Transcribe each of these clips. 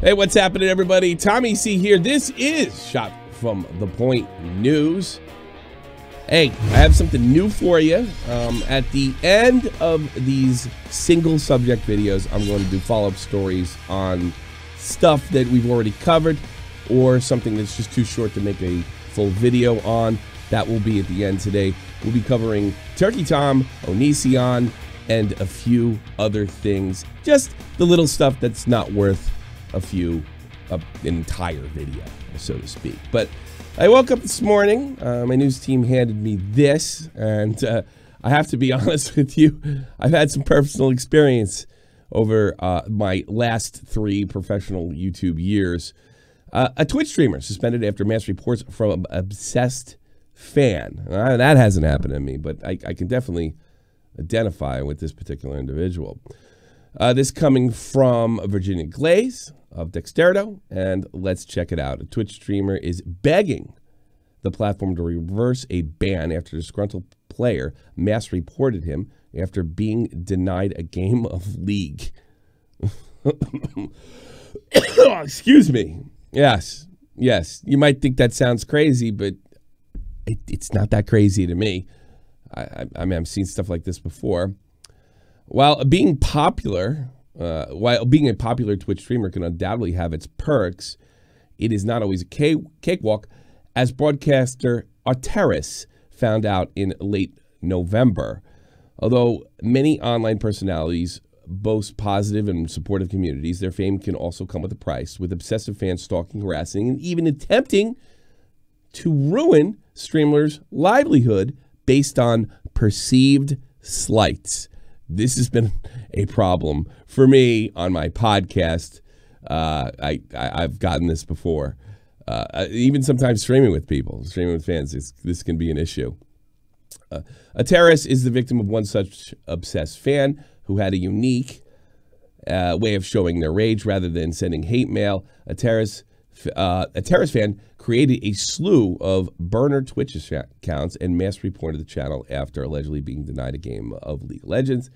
Hey, what's happening, everybody? Tommy C here. This is Shot from the Point News. Hey, I have something new for you. At the end of these single subject videos, I'm going to do follow-up stories on stuff that we've already covered or something that's just too short to make a full video on. That will be at the end today. We'll be covering Turkey Tom, Oniisan, and a few other things. Just the little stuff that's not worth an entire video, so to speak. But I woke up this morning, my news team handed me this, and I have to be honest with you, I've had some personal experience over my last 3 professional YouTube years. A Twitch streamer suspended after mass reports from an obsessed fan. That hasn't happened to me, but I can definitely identify with this particular individual. This coming from Virginia Glaze of Dexterito, and let's check it out. A Twitch streamer is begging the platform to reverse a ban after a disgruntled player mass reported him after being denied a game of League. Excuse me. Yes. You might think that sounds crazy, but it's not that crazy to me. I mean, I've seen stuff like this before. While being a popular Twitch streamer can undoubtedly have its perks, it is not always a cakewalk, as broadcaster STALKER'S found out in late November. Although many online personalities boast positive and supportive communities, their fame can also come with a price, with obsessive fans stalking, harassing, and even attempting to ruin streamers' livelihood based on perceived slights. This has been a problem for me on my podcast. I've gotten this before. Even sometimes streaming with people, streaming with fans, this can be an issue. STALKER'S is the victim of one such obsessed fan who had a unique way of showing their rage rather than sending hate mail. A STALKER'S fan created a slew of burner Twitch accounts and mass reported the channel after allegedly being denied a game of League of Legends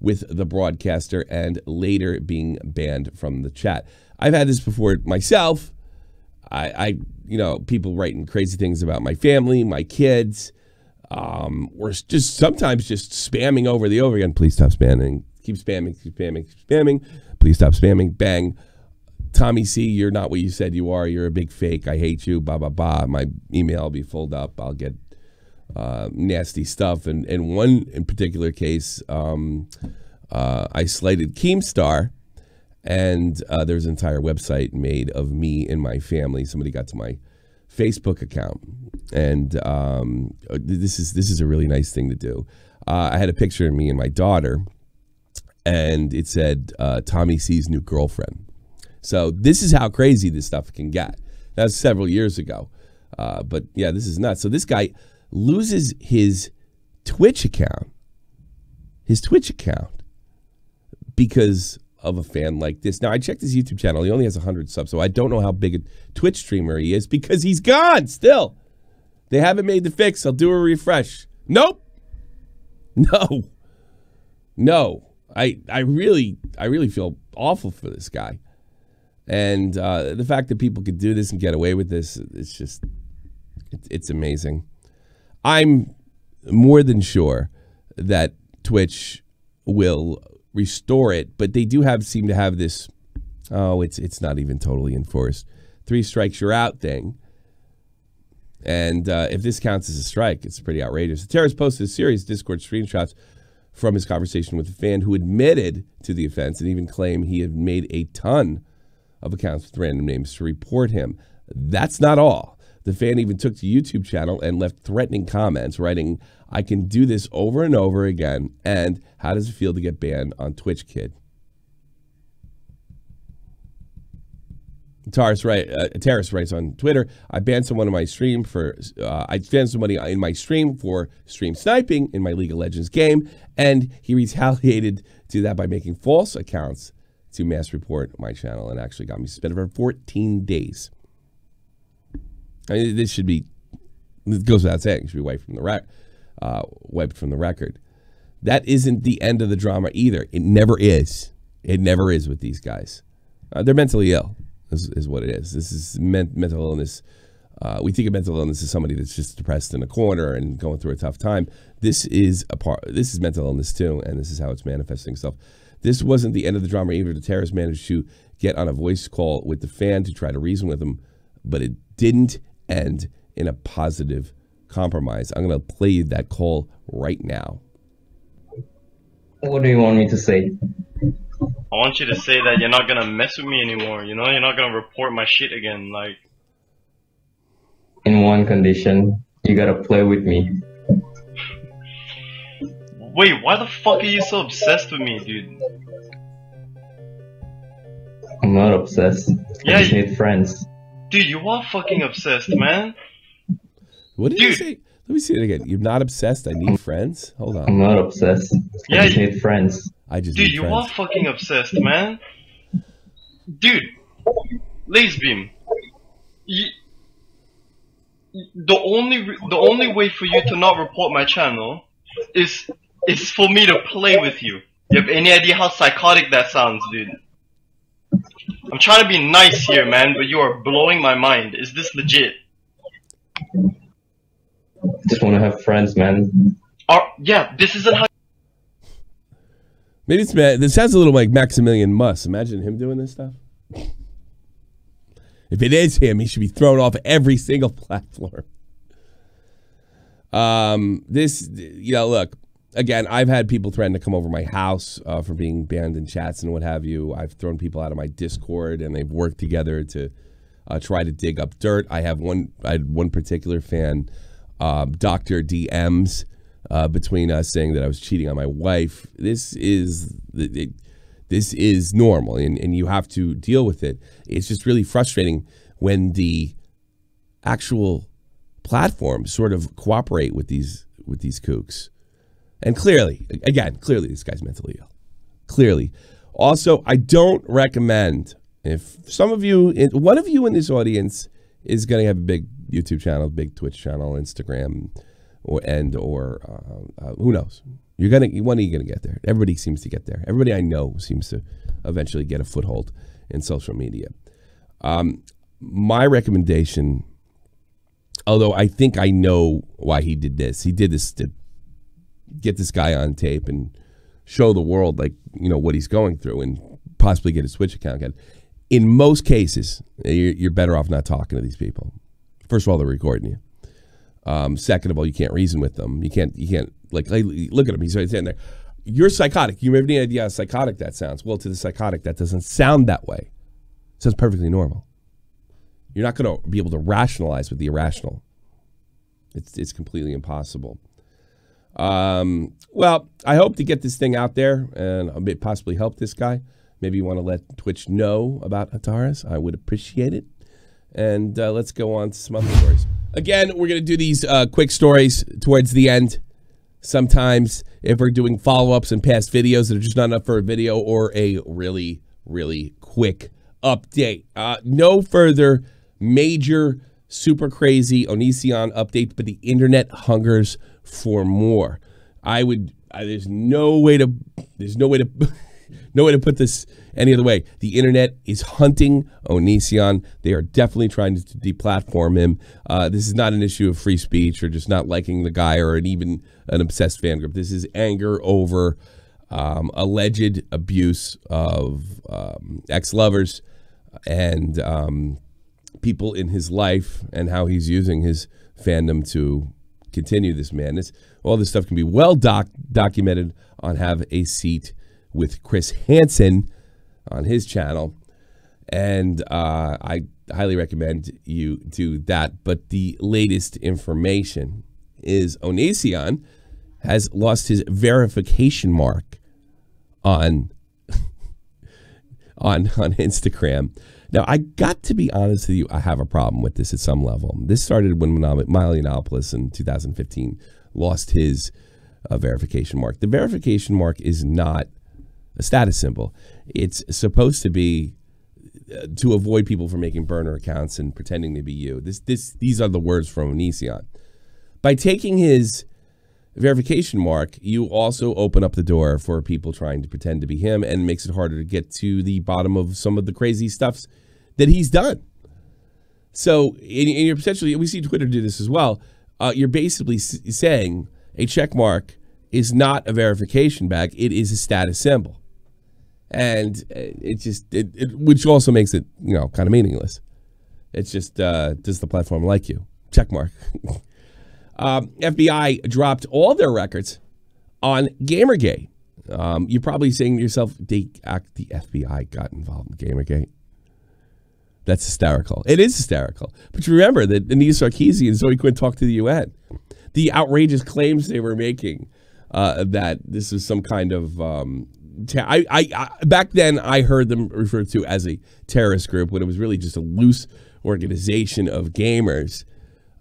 with the broadcaster and later being banned from the chat. I've had this before myself. You know, people writing crazy things about my family, my kids, or just sometimes just spamming over again. Please stop spamming. Keep spamming. Please stop spamming. Bang. Tommy C, you're not what you said you are. You're a big fake. I hate you. Blah, blah, blah. My email will be filled up. I'll get nasty stuff. And in one in particular case, I slighted Keemstar, and there's an entire website made of me and my family. Somebody got to my Facebook account, and this is a really nice thing to do. I had a picture of me and my daughter, and it said Tommy C's new girlfriend. So this is how crazy this stuff can get. That was several years ago. But yeah, this is nuts. So this guy loses his Twitch account. Because of a fan like this. Now, I checked his YouTube channel. He only has 100 subs, so I don't know how big a Twitch streamer he is because he's gone still. They haven't made the fix. I'll do a refresh. Nope. No. I really feel awful for this guy. And the fact that people could do this and get away with this, it's amazing. I'm more than sure that Twitch will restore it, but they do seem to have this, it's not even totally enforced, 3 strikes you're out thing. And if this counts as a strike, it's pretty outrageous. STALKER'S posted a series of Discord screenshots from his conversation with a fan who admitted to the offense and even claimed he had made a ton of accounts with random names to report him. That's not all. The fan even took to YouTube channel and left threatening comments, writing, "I can do this over and over again, and how does it feel to get banned on Twitch, kid?" STALKER'S writes on Twitter, "I banned someone in my stream for stream sniping in my League of Legends game, and he retaliated to that by making false accounts to mass report my channel and actually got me suspended for 14 days. I mean, this goes without saying, it should be wiped from the record. That isn't the end of the drama either. It never is. It never is with these guys. They're mentally ill, is what it is. This is mental illness. We think of mental illness as somebody that's just depressed in a corner and going through a tough time. This is This is mental illness too, and this is how it's manifesting itself. This wasn't the end of the drama either. The terrorist managed to get on a voice call with the fan to try to reason with him, but it didn't end in a positive compromise. I'm going to play you that call right now. What do you want me to say? I want you to say that you're not gonna mess with me anymore, you know? You're not gonna report my shit again, like... In one condition, you gotta play with me. Wait, why the fuck are you so obsessed with me, dude? I'm not obsessed. Yeah, I just need friends. Dude, you are fucking obsessed, man. What did you say? Let me see it again. You're not obsessed. I need friends. Hold on. I'm not obsessed. Yeah, I just need friends. Dude, you are fucking obsessed, man. Dude, Lacebeam. The only way for you to not report my channel is for me to play with you. You have any idea how psychotic that sounds, dude? I'm trying to be nice here, man, but you are blowing my mind. Is this legit? Just want to have friends, man. Yeah, this isn't how... Maybe it's this sounds a little like Maximilian Muss. Imagine him doing this stuff. If it is him, he should be thrown off every single platform. Look, again, I've had people threaten to come over my house for being banned in chats and what have you. I've thrown people out of my Discord, and they've worked together to try to dig up dirt. I had one particular fan, Dr. DMs, between us saying that I was cheating on my wife. This is normal, and you have to deal with it. It's just really frustrating when the actual platforms sort of cooperate with these kooks. And clearly, this guy's mentally ill. Clearly. Also, I don't recommend, if some of you, one of you in this audience is going to have a big YouTube channel, big Twitch channel, Instagram, or who knows? When are you going to get there? Everybody seems to get there. Everybody I know seems to eventually get a foothold in social media. My recommendation, although I think I know why he did this to get this guy on tape and show the world, like, what he's going through and possibly get his Twitch account again. In most cases, you're better off not talking to these people. First of all, they're recording you. Second of all, you can't reason with them. You can't like look at him. He's right there. You're psychotic. You have any idea how psychotic that sounds? Well, to the psychotic, that doesn't sound that way. It sounds perfectly normal. You're not going to be able to rationalize with the irrational. It's completely impossible. Well, I hope to get this thing out there and possibly help this guy. Maybe you want to let Twitch know about Ataras. I would appreciate it. And let's go on to some other stories. Again, we're going to do these quick stories towards the end. Sometimes if we're doing follow-ups and past videos that are just not enough for a video or a really, really quick update. No further major, super crazy Oniisan update, but the internet hungers for more. There's no way to put this any other way. The internet is hunting Oniisan. They are definitely trying to deplatform him. This is not an issue of free speech or just not liking the guy or even an obsessed fan group. This is anger over alleged abuse of ex-lovers and people in his life and how he's using his fandom to continue this madness. All this stuff can be well documented on Have a Seat with Chris Hansen on his channel, and I highly recommend you do that. But the latest information is Oniisan has lost his verification mark on Instagram. Now, I got to be honest with you, I have a problem with this at some level. This started when Miley Yiannopoulos in 2015 lost his verification mark. The verification mark is not a status symbol. It's supposed to be to avoid people from making burner accounts and pretending to be you. These are the words from Oniisan. By taking his verification mark, you also open up the door for people trying to pretend to be him, and makes it harder to get to the bottom of some of the crazy stuffs that he's done. So, and you're potentially, we see Twitter do this as well. You're basically saying a check mark is not a verification badge; it is a status symbol, and it just which also makes it, you know, kind of meaningless. It's just does the platform like you? Check mark. FBI dropped all their records on Gamergate. You're probably saying to yourself, the FBI got involved in Gamergate. That's hysterical. It is hysterical. But you remember that Oniisan and Zoe Quinn talked to the UN. The outrageous claims they were making that this was some kind of... back then, I heard them referred to as a terrorist group when it was really just a loose organization of gamers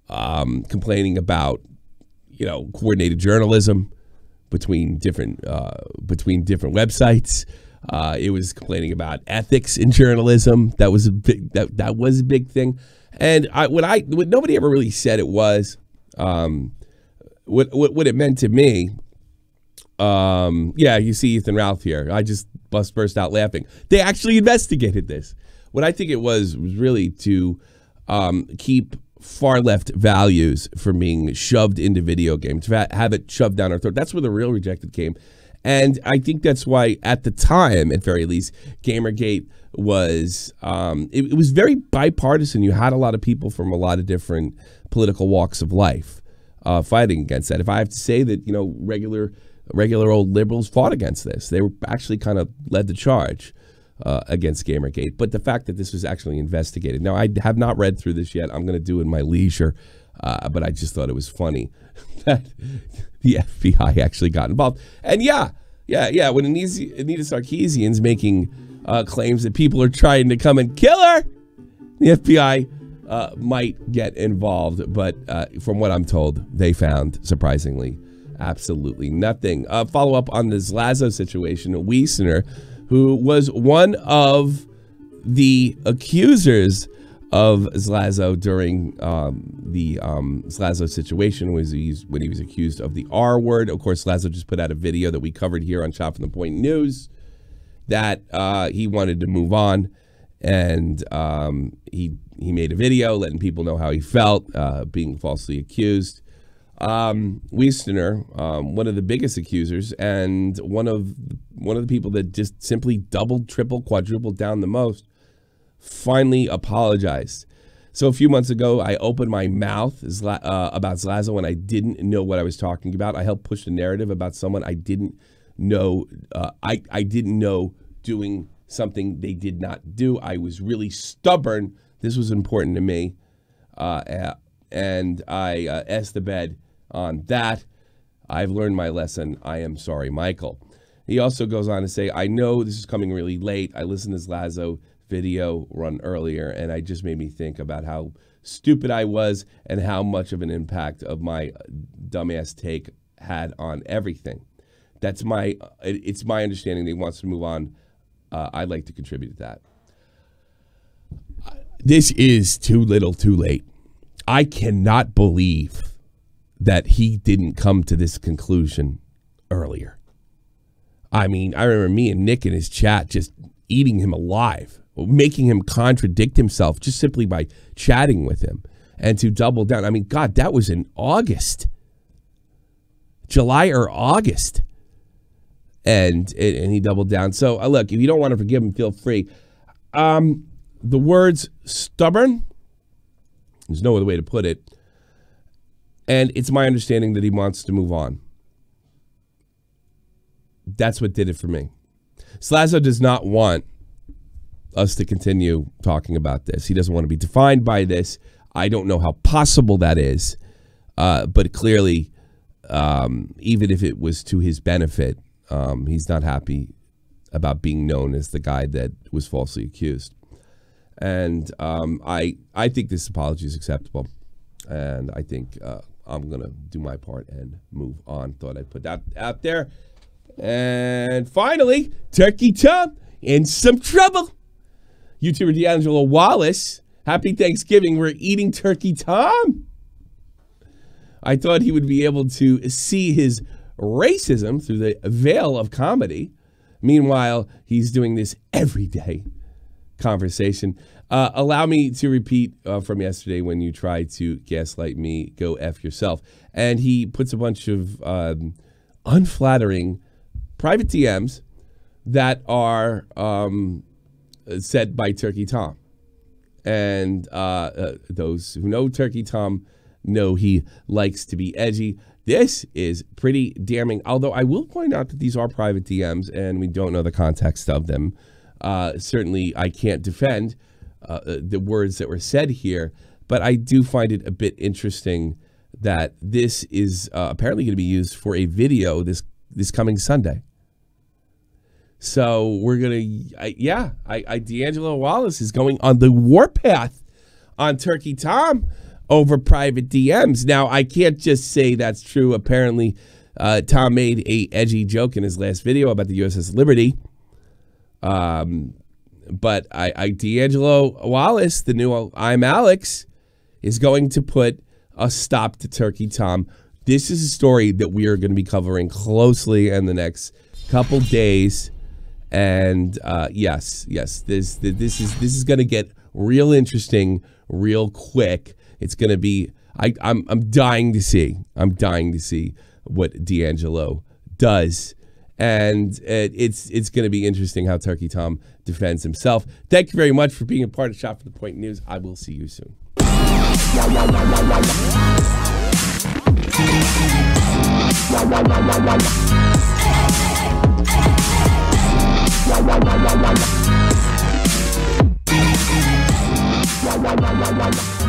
complaining about, you know, coordinated journalism between different websites. It was complaining about ethics in journalism. That was a big that was a big thing. And what nobody ever really said it was what it meant to me. Yeah, you see Ethan Ralph here. I just burst out laughing. They actually investigated this. What I think it was really to keep far left values from being shoved into video games, to have it shoved down our throat. That's where the real rejected came. And I think that's why, at the time, at very least, Gamergate was, it was very bipartisan. You had a lot of people from a lot of different political walks of life fighting against that. If I have to say that, you know, regular old liberals fought against this. They were actually kind of led the charge against Gamergate. But the fact that this was actually investigated. Now, I have not read through this yet. I'm going to do it in my leisure. But I just thought it was funny that the FBI actually got involved. And yeah. When Oniisan Sarkeesian's making claims that people are trying to come and kill her, the FBI might get involved. But from what I'm told, they found, surprisingly, absolutely nothing. Follow up on the Zlazo situation. Oniisan, who was one of the accusers of Zlazo during the Zlazo situation, when he was accused of the R word. Of course, Zlazo just put out a video that we covered here on Shot from the Point News that he wanted to move on, and he made a video letting people know how he felt being falsely accused. Oniisan, one of the biggest accusers, and one of the people that just simply doubled, tripled, quadrupled down the most, finally apologized. So a few months ago, I opened my mouth about Zlazo when I didn't know what I was talking about. I helped push the narrative about someone I didn't know. I didn't know doing something they did not do. I was really stubborn. This was important to me, and I asked the bed on that. I've learned my lesson. I am sorry, Michael. He also goes on to say, I know this is coming really late. I listened to Zlazo video run earlier, and it just made me think about how stupid I was and how much of an impact of my dumbass take had on everything. It's my understanding that he wants to move on. I'd like to contribute to that. This is too little too late. I cannot believe that he didn't come to this conclusion earlier. I mean, I remember me and Nick in his chat just eating him alive, making him contradict himself just simply by chatting with him, and to double down. I mean, God, that was in August, July or August. And he doubled down. So look, if you don't want to forgive him, feel free. The words stubborn, there's no other way to put it. And it's my understanding that he wants to move on. That's what did it for me. Zlazo does not want us to continue talking about this. He doesn't want to be defined by this. I don't know how possible that is. But clearly, even if it was to his benefit, he's not happy about being known as the guy that was falsely accused. And I think this apology is acceptable. And I think I'm going to do my part and move on. Thought I'd put that out there. And finally, Turkey Tom in some trouble. YouTuber D'Angelo Wallace, happy Thanksgiving. We're eating Turkey Tom. I thought he would be able to see his racism through the veil of comedy. Meanwhile, he's doing this everyday conversation. Allow me to repeat from yesterday when you tried to gaslight me, go F yourself. And he puts a bunch of unflattering private DMs that are said by Turkey Tom. And those who know Turkey Tom know he likes to be edgy. This is pretty damning, although I will point out that these are private DMs and we don't know the context of them. Certainly, I can't defend the words that were said here, but I do find it a bit interesting that this is apparently going to be used for a video this coming Sunday. So we're going to, D'Angelo Wallace is going on the warpath on Turkey Tom over private DMs. Now, I can't just say that's true. Apparently, Tom made a edgy joke in his last video about the USS Liberty. But D'Angelo Wallace, the new I'm Alex, is going to put a stop to Turkey Tom. This is a story that we are going to be covering closely in the next couple days. And yes, this is going to get real interesting real quick. It's going to be I'm dying to see. I'm dying to see what D'Angelo does. And it's going to be interesting how Turkey Tom defends himself. Thank you very much for being a part of Shot for the Point News. I will see you soon. Wow.